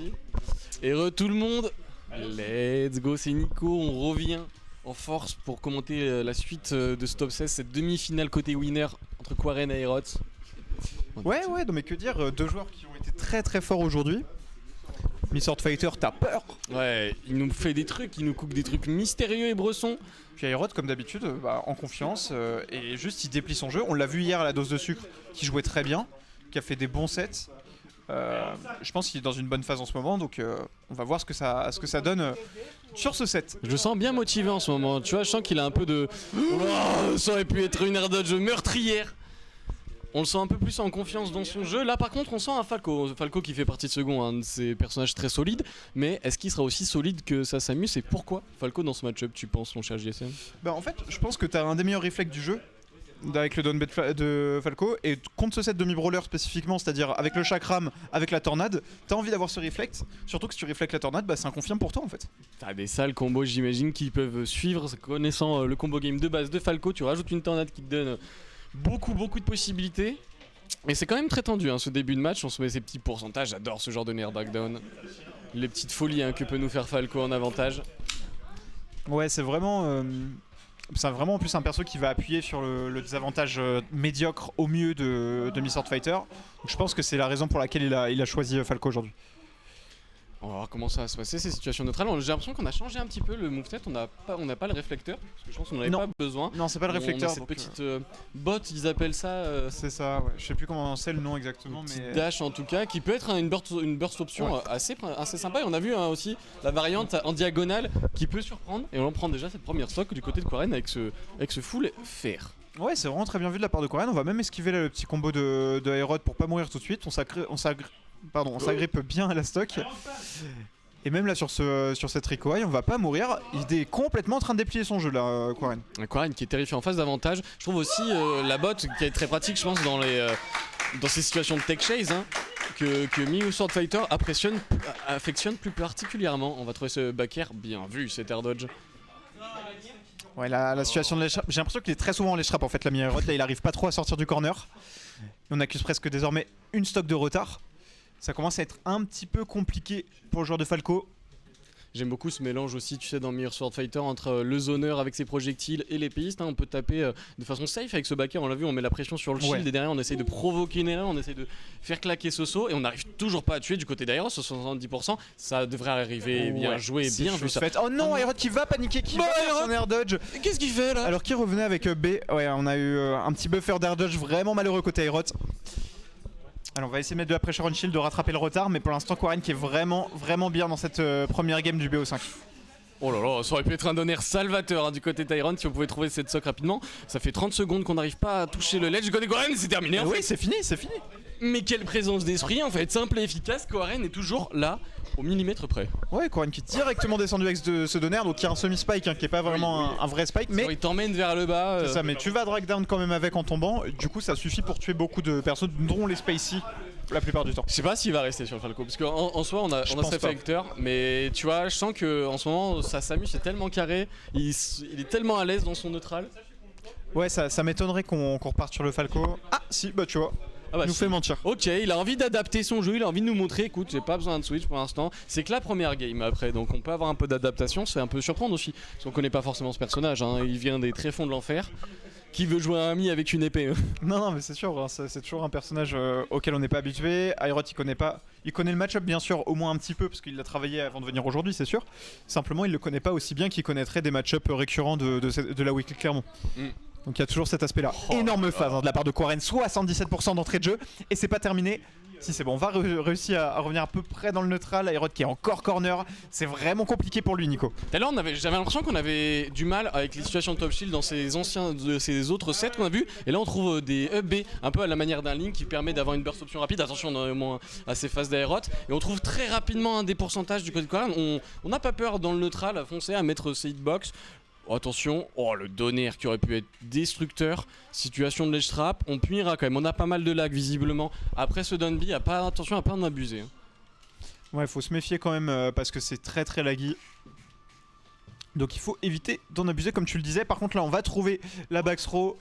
merci. Et tout le monde, let's go, c'est Nico, on revient en force pour commenter la suite de ce top 16, cette demi-finale côté winner entre Quarren et Aerot. Ouais, non mais que dire, deux joueurs qui ont été très très forts aujourd'hui. Sword Fighter, t'as peur. Ouais, il nous fait des trucs, il nous cook des trucs mystérieux et bressons. Puis Aerot, comme d'habitude, en confiance, et juste il déplie son jeu. On l'a vu hier à la dose de sucre, qui jouait très bien, qui a fait des bons sets. Je pense qu'il est dans une bonne phase en ce moment, donc on va voir ce que ça donne sur ce set. Je le sens bien motivé en ce moment, tu vois, je sens qu'il a un peu de... Oh, ça aurait pu être une air dodge meurtrière. On le sent un peu plus en confiance dans son jeu. Là par contre on sent un Falco qui fait partie de second, un de ces personnages très solides. Mais est-ce qu'il sera aussi solide que ça s'amuse? Et pourquoi Falco dans ce match-up, tu penses, mon cher JSM? En fait, je pense que t'as un des meilleurs réflexes du jeu avec le downbeat de Falco, et contre ce set demi-brawler spécifiquement, c'est-à-dire avec le chakram, avec la tornade, t'as envie d'avoir ce réflexe, surtout que si tu réflexes la tornade, c'est un confirme pour toi en fait. T'as des sales combos, j'imagine, qui peuvent suivre, connaissant le combo game de base de Falco. Tu rajoutes une tornade qui te donne beaucoup de possibilités. Et c'est quand même très tendu, ce début de match, on se met ces petits pourcentages, j'adore ce genre de Nair Backdown. Les petites folies que peut nous faire Falco en avantage. Ouais, c'est vraiment en plus un perso qui va appuyer sur le désavantage médiocre au mieux de Sword Fighter. Donc je pense que c'est la raison pour laquelle il a choisi Falco aujourd'hui. On va voir comment ça va se passer ces situations neutrales. J'ai l'impression qu'on a changé un petit peu le moveset, on n'a pas le réflecteur, parce que je pense qu'on n'en avait pas besoin. Non, c'est pas le réflecteur. On a cette petite bot, ils appellent ça. C'est ça, ouais. Je sais plus comment c'est le nom exactement, mais. Dash en tout cas, qui peut être une burst option assez sympa. Et on a vu aussi la variante en diagonale qui peut surprendre. Et on prend déjà cette première stock du côté de Quarren avec ce full fer. Ouais, c'est vraiment très bien vu de la part de Quarren. On va même esquiver là, le petit combo de Aerot pour pas mourir tout de suite. On s'agrippe bien à la stock. Et même là sur cette Ricohai, on va pas mourir. Il est complètement en train de déplier son jeu là, Quarren. Quarren qui est terrifié en phase d'avantage. Je trouve aussi la bot qui est très pratique, je pense, dans ces situations de tech chase, que Miu Sword Fighter affectionne plus particulièrement. On va trouver ce back air bien vu, cet air dodge. Ouais, la situation de l'échappe, j'ai l'impression qu'il est très souvent en l'échappe en fait, la Aerot. Là il arrive pas trop à sortir du corner. Et on accuse presque désormais une stock de retard. Ça commence à être un petit peu compliqué pour le joueur de Falco. J'aime beaucoup ce mélange aussi, tu sais, dans Mirror Sword Fighter entre le zoneur avec ses projectiles et l'épéiste. On peut taper de façon safe avec ce backer, on l'a vu, on met la pression sur le shield et derrière on essaye de provoquer une erreur, on essaye de faire claquer Soso et on n'arrive toujours pas à tuer du côté d'Aerot, sur 70%. Ça devrait arriver, bien joué, bien vu ça. Oh non, Aerot qui va paniquer, qui va faire son air dodge. Qu'est-ce qu'il fait là? Alors qu'il revenait avec B, ouais, on a eu un petit buffer d'air dodge vraiment malheureux côté Aerot. Alors on va essayer de mettre de la pressure on shield, de rattraper le retard, mais pour l'instant Quarren qui est vraiment bien dans cette première game du BO5. Oh là là, ça aurait pu être un donner salvateur du côté Tyron si on pouvait trouver cette soc rapidement. Ça fait 30 secondes qu'on n'arrive pas à toucher le ledge du côté Quarren, c'est terminé en fait. Oui, c'est fini. Mais quelle présence d'esprit en fait, simple et efficace, Quarren est toujours là, au millimètre près. Ouais, Quarren qui est directement descendu avec ce donner, donc il y a un semi-spike qui est pas vraiment un vrai spike, mais... Il t'emmène vers le bas. C'est ça, mais tu vas drag down quand même avec en tombant, du coup ça suffit pour tuer beaucoup de personnes, dont les Spacey la plupart du temps. Je sais pas s'il va rester sur le Falco, parce qu'en soi on a ce réflecteur, mais tu vois, je sens qu'en ce moment ça s'amuse, c'est tellement carré, il est tellement à l'aise dans son neutral. Ouais, ça m'étonnerait qu'on reparte sur le Falco. Ah si, bah tu vois. Nous fait mentir. Ok, il a envie d'adapter son jeu, il a envie de nous montrer, écoute, j'ai pas besoin de switch pour l'instant. C'est que la première game après, donc on peut avoir un peu d'adaptation, c'est un peu surprendre aussi. Parce qu'on connaît pas forcément ce personnage, il vient des tréfonds de l'enfer. Qui veut jouer un ami avec une épée? Non, mais c'est sûr, c'est toujours un personnage auquel on n'est pas habitué. Aerot, il connaît le match-up bien sûr, au moins un petit peu, parce qu'il l'a travaillé avant de venir aujourd'hui, c'est sûr. Simplement, il le connaît pas aussi bien qu'il connaîtrait des match-up récurrents de la weekly Clermont. Donc il y a toujours cet aspect là. Énorme phase de la part de Quarren, 77% d'entrée de jeu, et c'est pas terminé. Si c'est bon, on va réussir à revenir à peu près dans le neutral. Aerot qui est encore corner, c'est vraiment compliqué pour lui, Nico. D'ailleurs, j'avais l'impression qu'on avait du mal avec les situations de top shield dans ces autres sets qu'on a vus. Et là, on trouve des up B un peu à la manière d'un Link qui permet d'avoir une burst option rapide. Attention, on a au moins à ces phases d'Aerot. Et on trouve très rapidement des pourcentages du côté de Quarren. On n'a pas peur dans le neutral à foncer, à mettre ses hitbox. Oh, attention, le donner qui aurait pu être destructeur. Situation de ledge trap, on punira quand même. On a pas mal de lag visiblement. Après ce down B, attention à pas en abuser. Ouais, faut se méfier quand même parce que c'est très laggy. Donc il faut éviter d'en abuser comme tu le disais. Par contre là on va trouver la back throw.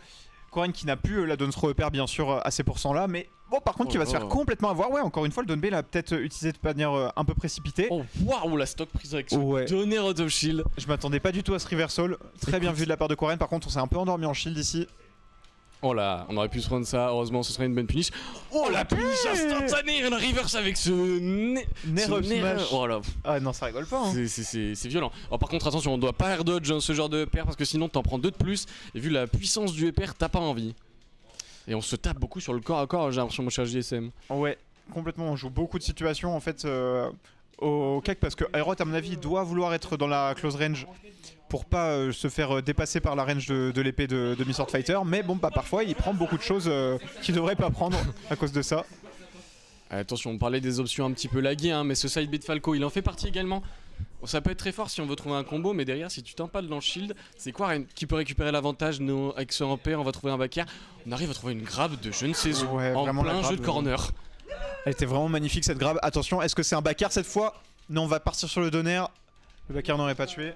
Quarren qui n'a plus la down throw upper bien sûr à ces pourcents là, mais Bon, par contre, Oh qui va là se faire là. complètement avoir. Ouais, encore une fois, le Donbei l'a peut-être utilisé de manière un peu précipitée. Oh waouh, la stock prise avec ce Ouais. donner out of shield. Je m'attendais pas du tout à ce reversal. Très bien Écoute. vu de la part de Quarren. Par contre, on s'est un peu endormi en shield ici. Oh là, on aurait pu se prendre ça, heureusement ce serait une bonne punish. Oh la punish instantanée, un reverse avec ce Nair up smash. Oh là, Ah non, ça rigole pas. Hein. c'est violent. Alors, par contre, attention, on doit pas air dodge ce genre de pair parce que sinon t'en prends 2 de plus. Et vu la puissance du pair, t'as pas envie. Et on se tape beaucoup sur le corps à corps, j'ai l'impression, mon cher JSM. Ouais, complètement. On joue beaucoup de situations en fait au CAC parce que Aerot, à mon avis, doit vouloir être dans la close range pour pas se faire dépasser par la range de l'épée de Miss Sword Fighter. Mais bon, bah, parfois, il prend beaucoup de choses qu'il devrait pas prendre à cause de ça. Attention, on parlait des options un petit peu laguées, hein, mais ce side beat Falco, il en fait partie également. Ça peut être très fort si on veut trouver un combo, mais derrière, si tu t'empales dans le shield, c'est quoi qui peut récupérer l'avantage? Avec ce ampère, on va trouver un backer. On arrive à trouver une grab de je ne sais où, Ouais, en vraiment, la plein grab, jeu de corner. Elle était vraiment magnifique cette grab. Attention, est-ce que c'est un backer cette fois? Non, on va partir sur le donner. Le backer n'aurait pas tué.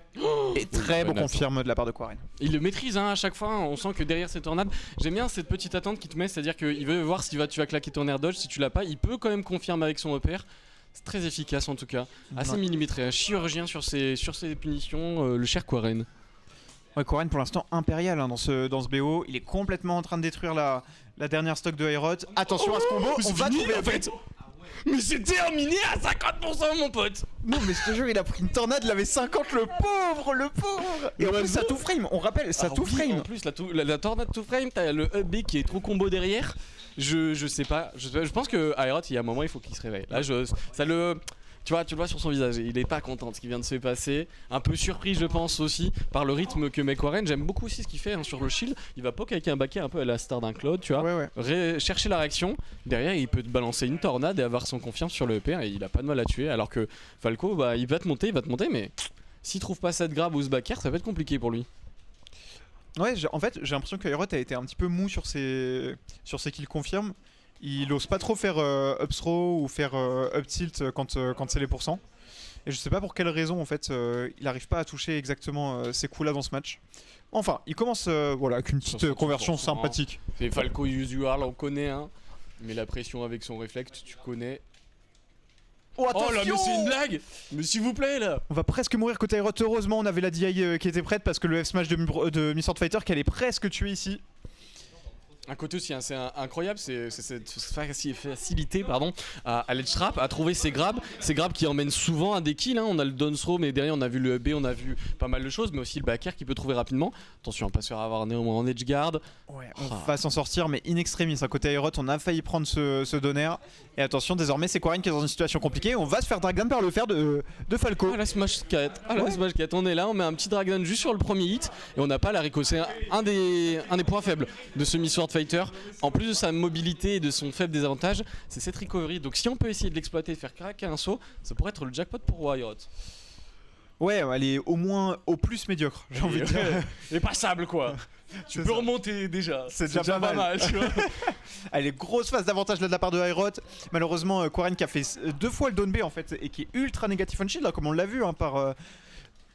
Et très bon bonne confirme de la part de Quarren. Il le maîtrise hein, à chaque fois, on sent que derrière cette tornade, j'aime bien cette petite attente qu'il te met, c'est-à-dire qu'il veut voir si tu vas claquer ton air dodge, si tu l'as pas, il peut quand même confirmer avec son repère. C'est très efficace en tout cas, assez Ouais. millimétré, un chirurgien sur ses punitions, le cher Quarren. Ouais, Quarren pour l'instant impérial hein, dans ce BO. Il est complètement en train de détruire la dernière stock de Aerot. Attention à ce combo, on va trouver en fait. Mais c'est terminé à 50% mon pote. Non mais je te jure, il a pris une tornade, il avait 50, le pauvre. Et en plus ça tout frame, on rappelle, ça Alors tout oui, frame. En plus la tornade to frame, t'as le up B qui est trop combo derrière. Je sais pas, je pense que Aerot il y a un moment il faut qu'il se réveille. Là ça le... Tu vois, tu le vois sur son visage, il est pas content de ce qui vient de se passer. Un peu surpris, je pense aussi, par le rythme que met Quarren. J'aime beaucoup aussi ce qu'il fait hein, sur le shield. Il va poke avec un backer un peu à la star d'un Claude, tu vois. Ouais. Chercher la réaction. Derrière, il peut te balancer une tornade et avoir son confiance sur le EPR et il a pas de mal à tuer. Alors que Falco, bah, il va te monter, mais s'il trouve pas cette grab ou ce backer, ça va être compliqué pour lui. Ouais, en fait, j'ai l'impression que Aerot a été un petit peu mou sur ses kills confirme. Il ose pas trop faire up throw ou faire up tilt quand c'est les pourcents. Et je sais pas pour quelle raison en fait il arrive pas à toucher exactement ces coups là dans ce match. Enfin, il commence voilà avec une petite 60%, conversion sympathique. C'est Falco usual, on connaît hein. Mais la pression avec son réflexe, tu connais. Oh Oh là, mais attention, c'est une blague! Mais s'il vous plaît là! on va presque mourir côté Aerot. Heureusement, on avait la DI qui était prête parce que le F-Smash de Miss Sword Fighter qu'elle est presque tuée ici. Un côté aussi, hein, c'est incroyable, c'est cette facilité pardon, à l'edge trap, à trouver ces grabs qui emmènent souvent à des kills. Hein. On a le down throw, mais derrière on a vu le B, on a vu pas mal de choses, mais aussi le backer qui peut trouver rapidement. Attention, pas se faire avoir néanmoins en edge guard. Ouais, on va s'en sortir, mais in extremis. À côté Aerot, on a failli prendre ce donner. Et attention, désormais, c'est Quarren qui est dans une situation compliquée. On va se faire drag down par le fer de Falco. Ah la smash 4, smash 4, on est là, on met un petit drag down juste sur le premier hit et on n'a pas la Rico. C'est un des points faibles de ce Miss Sword Fighter. En plus de sa mobilité et de son faible désavantage, c'est cette recovery. Donc si on peut essayer de l'exploiter et de faire craquer un saut, ça pourrait être le jackpot pour Aerot. Ouais, elle est au moins au plus médiocre, j'ai envie de dire. Et passable quoi. Tu peux remonter déjà. C'est déjà pas mal. Tu vois. Elle est grosse phase d'avantage là de la part de Aerot. Malheureusement, Quarren qui a fait 2 fois le down B en fait et qui est ultra négatif on shield, là, comme on l'a vu hein,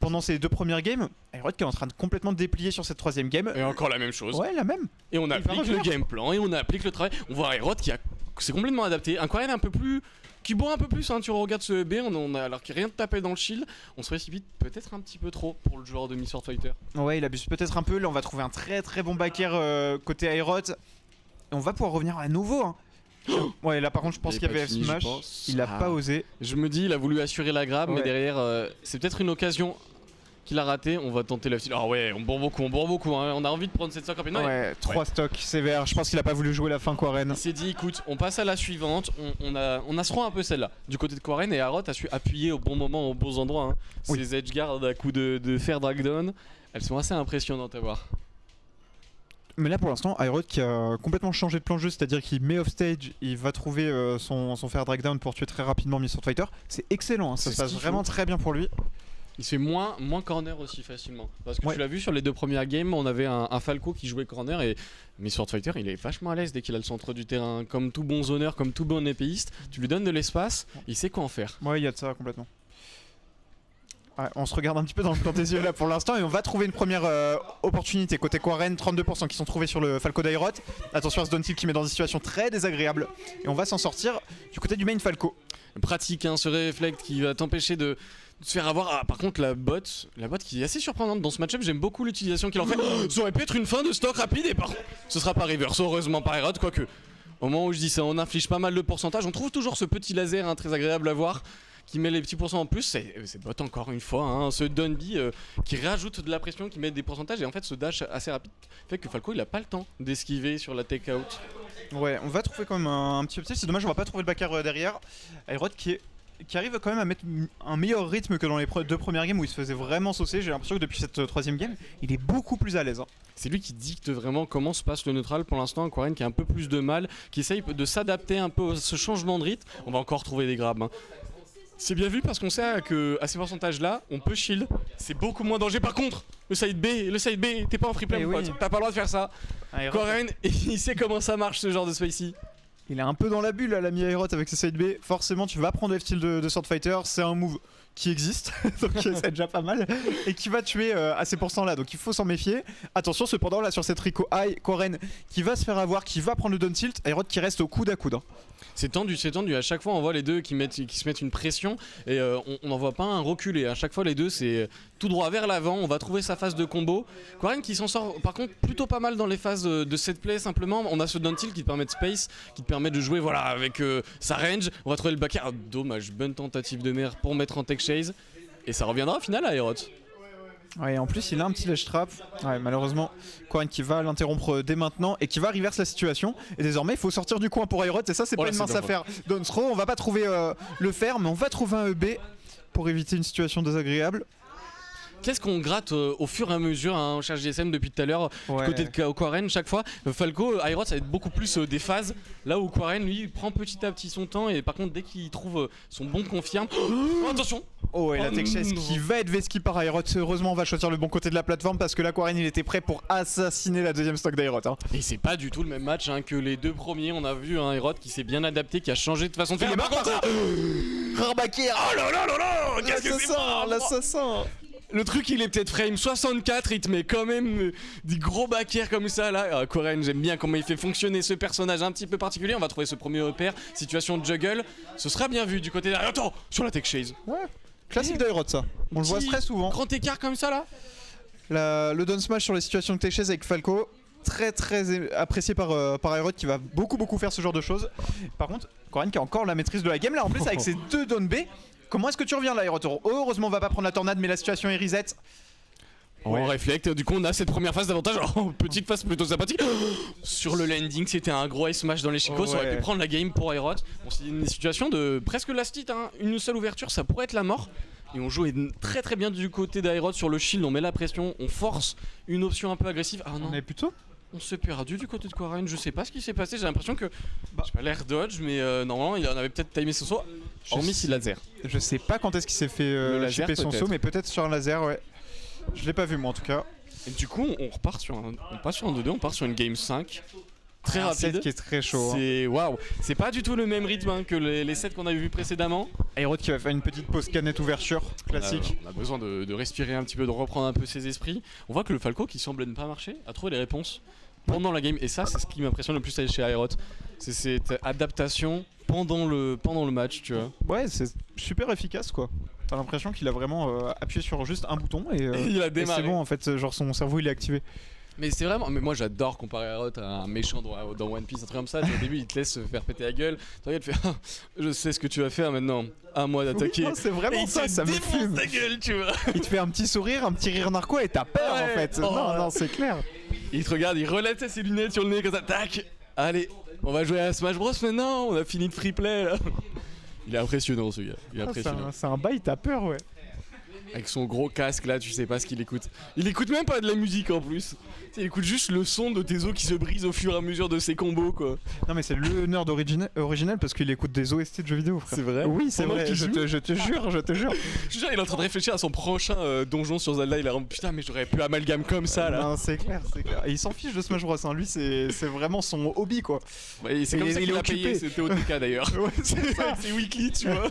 pendant ces 2 premières games. Aerot qui est en train de complètement déplier sur cette 3ème game. Et encore la même chose. Ouais, la même. Et on va applique le revenir. game plan et on applique le travail. On voit Aerot qui s'est complètement adapté. Un Quarren un peu plus. Qui boit un peu plus, hein, tu regardes ce B, alors qu'il n'y a rien de tapé dans le shield, on se précipite peut-être un petit peu trop pour le joueur de Miss Sword Fighter. Ouais, il abuse peut-être un peu. Là, on va trouver un très très bon backer côté Aerot. Et on va pouvoir revenir à nouveau. Hein. Ouais, là par contre, je pense Il qu'il y est avait pas fini, F-Smash. je pense. Il a Ah. pas osé. Je me dis, il a voulu assurer la grab, mais Ouais. derrière, c'est peut-être une occasion qu'il a raté. On va tenter la style. Ah ouais, on bourre beaucoup. Hein. On a envie de prendre cette stock en pénal. Ouais, 3 stocks sévères. Je pense qu'il a pas voulu jouer la fin Quarren. Il s'est dit, écoute, on passe à la suivante. On asseront un peu celle-là. Du côté de Quarren, et Aerot a su appuyer au bon moment, aux bons endroits. Hein. Oui. Ces edge guards à coup de fer drag down, elles sont assez impressionnantes à voir. Mais là pour l'instant, Aerot qui a complètement changé de plan de jeu, c'est-à-dire qu'il met off stage, il va trouver son fair drag down pour tuer très rapidement Miss Sword Fighter. C'est excellent, hein, ça C'est se ce passe qu'il vraiment faut. très bien pour lui. Il se fait moins corner aussi facilement. Parce que Ouais. tu l'as vu sur les 2 premières games, on avait un Falco qui jouait corner et Miss Sword Fighter il est vachement à l'aise dès qu'il a le centre du terrain. Comme tout bon zoneur, comme tout bon épéiste, tu lui donnes de l'espace, il sait quoi en faire. Ouais, il y a de ça complètement. Ouais, on se regarde un petit peu dans le plan des yeux là pour l'instant et on va trouver une première opportunité côté Quarren, 32% qui sont trouvés sur le Falco d'Aerot. Attention à ce Downtilt qui met dans une situation très désagréable et on va s'en sortir du côté du main Falco. Pratique hein, ce Reflect qui va t'empêcher de se faire avoir. Ah, par contre la bot qui est assez surprenante dans ce match-up, j'aime beaucoup l'utilisation qu'il en fait. Ça aurait pu être une fin de stock rapide et par contre ce sera pas reverse, heureusement pas Aerot, quoique au moment où je dis ça on inflige pas mal de pourcentage, on trouve toujours ce petit laser hein, très agréable à voir qui met les petits pourcents en plus, c'est bot encore une fois, hein, ce Dunby qui rajoute de la pression, qui met des pourcentages et en fait ce dash assez rapide fait que Falco il a pas le temps d'esquiver sur la take out. Ouais, on va trouver quand même un petit upside, c'est dommage on va pas trouver le backer derrière. Aerot qui arrive quand même à mettre un meilleur rythme que dans les deux premières games où il se faisait vraiment saucer. J'ai l'impression que depuis cette troisième game, il est beaucoup plus à l'aise. Hein. C'est lui qui dicte vraiment comment se passe le neutral pour l'instant. Quarren qui a un peu plus de mal, qui essaye de s'adapter un peu à ce changement de rythme. On va encore trouver des grabs. Hein. C'est bien vu parce qu'on sait qu'à ces pourcentages là, on peut shield. C'est beaucoup moins dangereux. Par contre, le side B, t'es pas en free play, mon pote. T'as pas le droit de faire ça. Quarren, il sait comment ça marche ce genre de spicy. Il est un peu dans la bulle là, l'ami Aerot avec ses side B. Forcément, tu vas prendre F-Tilt de Sword Fighter. C'est un move qui existe, donc c'est déjà pas mal. Et qui va tuer à ces pourcents là, donc il faut s'en méfier. Attention, cependant, là sur cette Rico High, Quarren qui va se faire avoir, qui va prendre le down tilt. Aerot qui reste au coude à coude. Hein. C'est tendu. À chaque fois, on voit les deux qui se mettent une pression et on n'en voit pas un reculer. À chaque fois, les deux, c'est tout droit vers l'avant. On va trouver sa phase de combo. Quarren qui s'en sort, par contre, plutôt pas mal dans les phases de set play. Simplement, on a ce down tilt qui te permet de space, qui te permet de jouer voilà, avec sa range. On va trouver le backer. Ah, dommage, bonne tentative de merde pour mettre en tech chase. Et ça reviendra au final à Aerot. Ouais, en plus il a un petit ledge trap. Ouais, malheureusement, Quarren qui va l'interrompre dès maintenant et qui va reverse la situation. Et désormais, il faut sortir du coin pour Aerot. Et ça, c'est pas une mince affaire. Down throw, on va pas trouver le fer, mais on va trouver un EB pour éviter une situation désagréable. Qu'est-ce qu'on gratte au fur et à mesure hein, on cherche GSM depuis tout à l'heure du côté de Quarren chaque fois. Falco, Aerot ça va être beaucoup plus des phases là où Quarren lui prend petit à petit son temps et par contre dès qu'il trouve son bon confirme. Oh, attention. Oh et la tech chase qui va être vesquille par Aerot. Heureusement on va choisir le bon côté de la plateforme parce que là Quarren il était prêt pour assassiner la deuxième stock d'Aerot. Hein. Et c'est pas du tout le même match hein, que les deux premiers. On a vu un Aerot qui s'est bien adapté, qui a changé de façon de faire. Par contre, Rarbakir. Oh là là là là. L'assassin. Le truc il est peut-être frame 64, il te met quand même des gros backers comme ça là. Quarren, j'aime bien comment il fait fonctionner ce personnage un petit peu particulier. On va trouver ce premier repère, situation de juggle. Ce sera bien vu du côté derrière. Attends, sur la tech chase. Ouais, classique d'Aerot ça. On le voit très souvent. Grand écart comme ça là. Le down smash sur les situations de tech chase avec Falco. Très apprécié par Aerot qui va beaucoup faire ce genre de choses. Par contre, Quarren qui a encore la maîtrise de la game là en plus avec ses deux down B. Comment est-ce que tu reviens là, Aerot? Heureusement, on va pas prendre la tornade, mais la situation est reset. On reflect, du coup on a cette première phase d'avantage. Oh, petite phase plutôt sympathique. Sur le landing, c'était un gros smash dans les Chico, ça aurait pu prendre la game pour Aerot. Bon, c'est une situation de presque last hit, hein. Une seule ouverture, ça pourrait être la mort. Et on joue très bien du côté d'Aerot sur le shield, on met la pression, on force une option un peu agressive. Ah non. On est plutôt On s'est perdu du côté de Quarren, je sais pas ce qui s'est passé, j'ai l'impression que j'ai pas l'air dodge, mais normalement il en avait peut-être timé son saut, hormis si laser. Je sais pas quand est-ce qu'il s'est fait chipper son saut, mais peut-être sur un laser, ouais. Je l'ai pas vu moi en tout cas. Et du coup on repart sur un 2-2, on part sur une game 5. Très rapide. Set qui est très chaud. C'est waouh, c'est pas du tout le même rythme hein, que les sets qu'on avait vus précédemment. Aerot qui va faire une petite pause canette ouverture classique. On a besoin de respirer un petit peu, de reprendre un peu ses esprits. On voit que le Falco qui semble ne pas marcher a trouvé les réponses pendant la game et ça c'est ce qui m'impressionne le plus chez Aerot. C'est cette adaptation pendant le match, tu vois. Ouais, c'est super efficace quoi. T'as l'impression qu'il a vraiment appuyé sur juste un bouton et il a démarré. Et c'est bon en fait, genre son cerveau il est activé. Mais c'est vraiment, mais moi j'adore comparer Aerot à un méchant dans One Piece, un truc comme ça. Au début il te laisse faire péter la gueule, tu regardes, il te fait je sais ce que tu vas faire maintenant, à moi d'attaquer. Oui, c'est vraiment ça, ça me fume. Ta gueule, tu vois. Il te fait un petit sourire, un petit rire narco et t'as peur en fait. Oh. Non, c'est clair. Il te regarde, il relève ses lunettes sur le nez comme ça, tac. Allez, on va jouer à Smash Bros maintenant, on a fini de free play là. Il est impressionnant ce gars, il est impressionnant. C'est un bail, t'as peur ouais. Avec son gros casque là, tu sais pas ce qu'il écoute. Il écoute même pas de la musique en plus. Il écoute juste le son de tes os qui se brisent au fur et à mesure de ses combos quoi. Non mais c'est le nerd original parce qu'il écoute des OST de jeux vidéo frère. C'est vrai? Oui c'est vrai, je te jure. Je jure, il est en train de réfléchir à son prochain donjon sur Zelda, il a vraiment putain mais j'aurais pu amalgame comme ça là. Non c'est clair. Et il s'en fiche de Smash Bros, hein. Lui c'est vraiment son hobby quoi. Ouais, c'est comme ça qu'il a payé, c'était OTK d'ailleurs. Ouais, c'est ça. C'est weekly tu vois.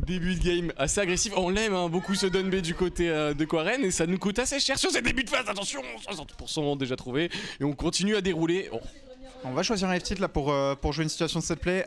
Début de game assez agressif. On l'aime hein, beaucoup ce Dunbay du côté de Quarren et ça nous coûte assez cher sur ces débuts de phase. Attention, 60% déjà trouvé et on continue à dérouler. Oh. On va choisir un F-tilt là pour jouer une situation de set play.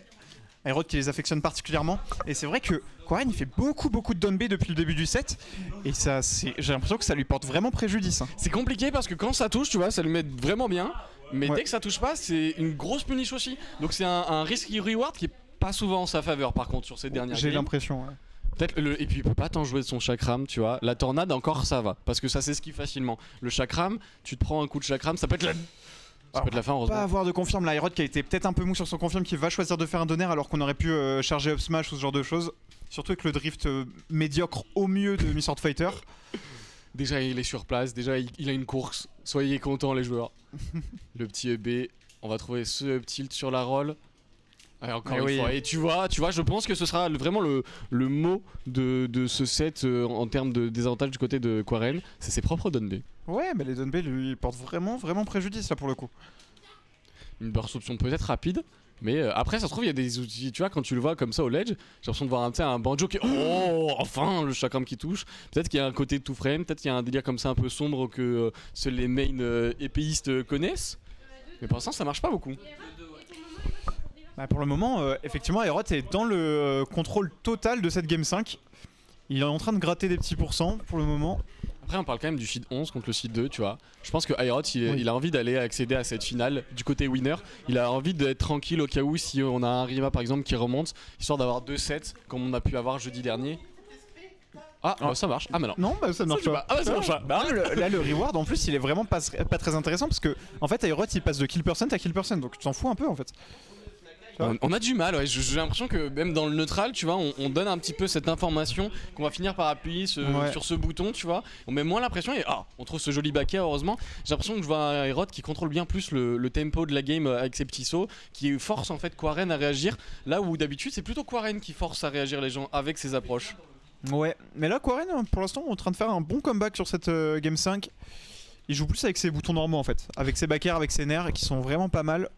Aerod qui les affectionne particulièrement. Et c'est vrai que Quarren il fait beaucoup de down-B depuis le début du set. Et ça, j'ai l'impression que ça lui porte vraiment préjudice. Hein. C'est compliqué parce que quand ça touche, tu vois, ça lui met vraiment bien. Mais Ouais. dès que ça touche pas, c'est une grosse punish aussi. Donc c'est un risky reward qui est pas souvent en sa faveur par contre sur ces dernières J'ai games. l'impression. Ouais. Peut-être et puis il peut pas tant jouer de son chakram, tu vois. La tornade encore ça va parce que ça s'esquive facilement. Le chakram, tu te prends un coup de chakram, ça peut être la fin Pas heureusement. avoir de confirme là, Aerod qui a été peut-être un peu mou sur son confirme, qui va choisir de faire un donner alors qu'on aurait pu charger up smash ou ce genre de choses. Surtout avec le drift médiocre au mieux de Miss Sword Fighter. Déjà il est sur place, déjà il a une course. Soyez contents les joueurs. Le petit EB, on va trouver ce up tilt sur la roll. Ouais, encore une fois. Et tu vois, je pense que ce sera vraiment le mot de ce set en termes de désavantage du côté de Quarren, c'est ses propres down B. Ouais, mais les down B lui portent vraiment préjudice là pour le coup. Une burst option peut-être rapide, mais après ça se trouve il y a des outils, tu vois, quand tu le vois comme ça au ledge, j'ai l'impression de voir un banjo qui oh enfin le chakram qui touche. Peut-être qu'il y a un côté tout frame, peut-être qu'il y a un délire comme ça un peu sombre que seuls les main épéistes connaissent. Mais pour l'instant ça marche pas beaucoup. Bah pour le moment, effectivement, Aerod est dans le contrôle total de cette game 5. Il est en train de gratter des petits pourcents pour le moment. Après on parle quand même du seed 11 contre le seed 2, tu vois. Je pense que Aerod il a envie d'aller accéder à cette finale du côté winner. Il a envie d'être tranquille au cas où si on a un Rima par exemple qui remonte, histoire d'avoir 2 sets comme on a pu avoir jeudi dernier. Ah, bah, ça marche. Ah mais non. Non, bah ça marche pas. Ah bah ça marche pas. Bah, Là, le reward en plus, il est vraiment pas très intéressant parce que en fait, Aerod il passe de kill percent à kill percent, donc tu t'en fous un peu en fait. On a du mal, ouais. J'ai l'impression que même dans le neutral, tu vois, on donne un petit peu cette information qu'on va finir par appuyer sur ce bouton, tu vois. On met moins l'impression et on trouve ce joli baquet, heureusement. J'ai l'impression que je vois un Aerod qui contrôle bien plus le tempo de la game avec ses petits sauts, qui force en fait Quarren à réagir. Là où d'habitude, c'est plutôt Quarren qui force à réagir les gens avec ses approches. Ouais, mais là, Quarren, pour l'instant, est en train de faire un bon comeback sur cette game 5. Il joue plus avec ses boutons normaux en fait, avec ses backers, avec ses nerfs qui sont vraiment pas mal.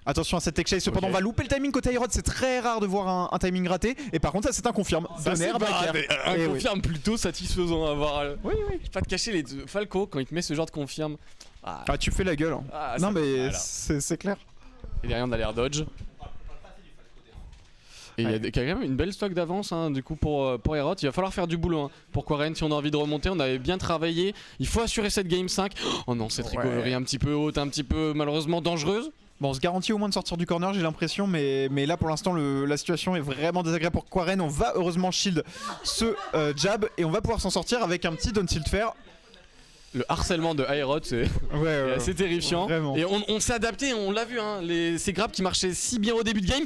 Attention à cette tech chase, cependant on va louper le timing côté Aerod, c'est très rare de voir un timing raté. Et par contre ça c'est un confirme. Donner, un confirme plutôt satisfaisant à avoir. Oui. Je vais pas te cacher, les Falco quand il te met ce genre de confirme. Ah tu fais la gueule. Hein. Non mais c'est clair. Et derrière on a l'air dodge. Et il y a quand même une belle stock d'avance hein, du coup pour Aerod. Il va falloir faire du boulot hein. Pour Quarren si on a envie de remonter. On avait bien travaillé. Il faut assurer cette game 5. Oh non, cette recovery un petit peu haute, un petit peu malheureusement dangereuse. Bon, on se garantit au moins de sortir du corner, j'ai l'impression, mais là pour l'instant la situation est vraiment désagréable pour Quarren. On va heureusement shield ce jab et on va pouvoir s'en sortir avec un petit down tilt fair. Le harcèlement de Aerod c'est assez terrifiant. Vraiment. Et on s'est adapté, on l'a vu, hein, ces grabs qui marchaient si bien au début de game.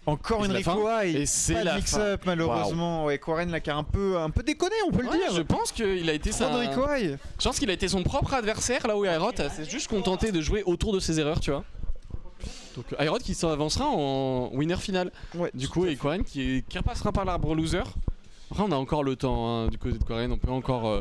Encore une Ricoa et c'est pas la de mix-up malheureusement. Ouais, Quarren là qui a un peu déconné, on peut le dire. Je pense qu'il a été Je pense qu'il a été son propre adversaire là où Aerod s'est juste contenté de jouer autour de ses erreurs, tu vois. Donc Aerod qui s'avancera en winner final. Ouais, du coup et Quarren qui repassera par l'arbre loser. Après on a encore le temps hein, du côté de Quarren, on peut encore